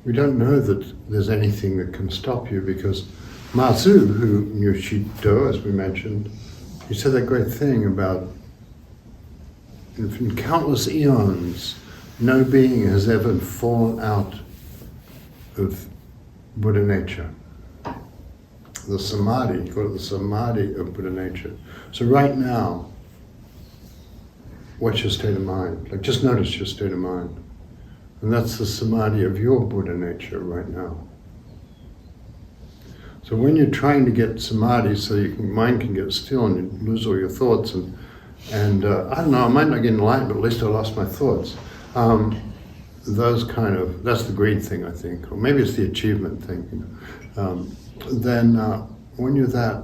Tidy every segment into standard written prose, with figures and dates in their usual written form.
we don't know that there's anything that can stop you, because Ma Zu, who knew Shido, as we mentioned, he said that great thing about, in countless eons, no being has ever fallen out of Buddha nature. The samadhi, he called it the samadhi of Buddha nature. So right now, what's your state of mind? Like, just notice your state of mind. And that's the samadhi of your Buddha nature right now. So when you're trying to get samadhi so your mind can get still and you lose all your thoughts, and I don't know, I might not get enlightened, but at least I lost my thoughts. Those kind of, that's the greed thing, I think, or maybe it's the achievement thing. Then when you're that,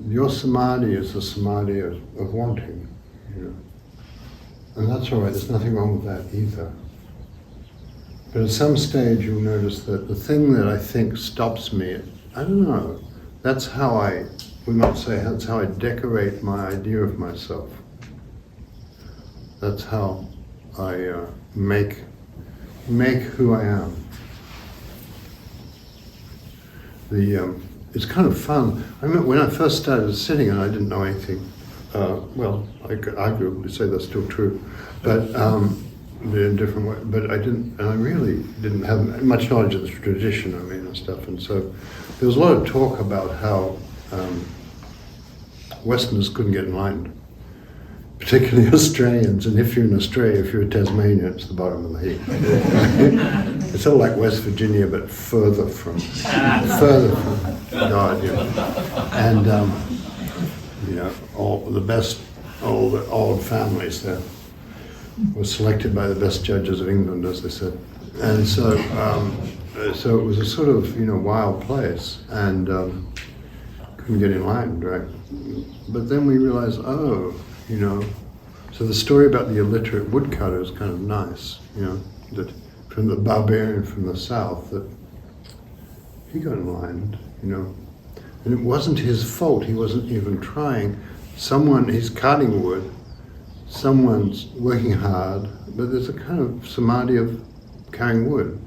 your samadhi is the samadhi of wanting, and that's all right. There's nothing wrong with that either. But at some stage, you'll notice that the thing that I think stops me, I don't know. That's how we might say, that's how I decorate my idea of myself. That's how I make who I am. It's kind of fun. I remember when I first started sitting and I didn't know anything. Well, I could arguably say that's still true, but in a different way. But I didn't, and I really didn't have much knowledge of the tradition, and stuff. And so there was a lot of talk about how Westerners couldn't get enlightened, particularly Australians. And if you're in Australia, if you're in Tasmania, it's the bottom of the heap. It's sort of like West Virginia, but further from God, And all the old families there were selected by the best judges of England, as they said. And so it was a sort of wild place, and couldn't get enlightened, right? But then we realized, so the story about the illiterate woodcutter is kind of nice, that from the barbarian from the south, that he got enlightened, and it wasn't his fault. He wasn't even trying. He's cutting wood, someone's working hard, but there's a kind of samadhi of carrying wood,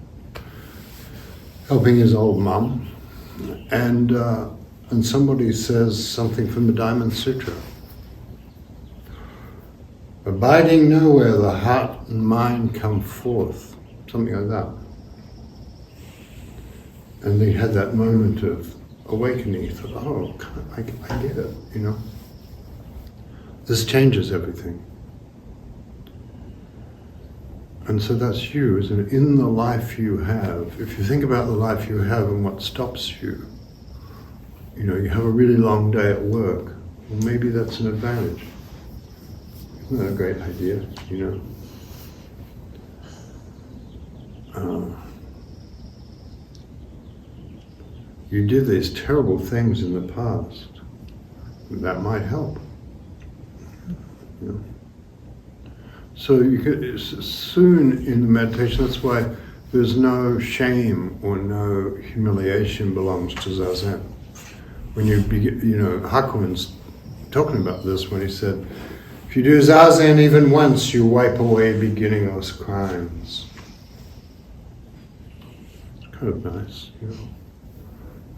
helping his old mum, and somebody says something from the Diamond Sutra. Abiding nowhere, the heart and mind come forth, something like that. And he had that moment of awakening. He thought, oh, I get it, This changes everything. And so that's you, isn't it? In the life you have, if you think about the life you have and what stops you, you have a really long day at work, well, maybe that's an advantage. Isn't that a great idea, You did these terrible things in the past. That might help. So you could soon in the meditation. That's why there's no shame or no humiliation belongs to Zazen. When you begin, Hakuin's talking about this when he said, if you do Zazen even once, you wipe away beginningless crimes. It's kind of nice,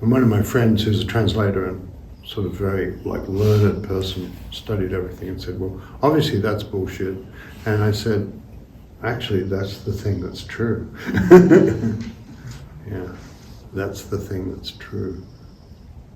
And one of my friends who's a translator and sort of very learned person, studied everything and said, well, obviously that's bullshit. And I said, actually, that's the thing that's true. Yeah, that's the thing that's true.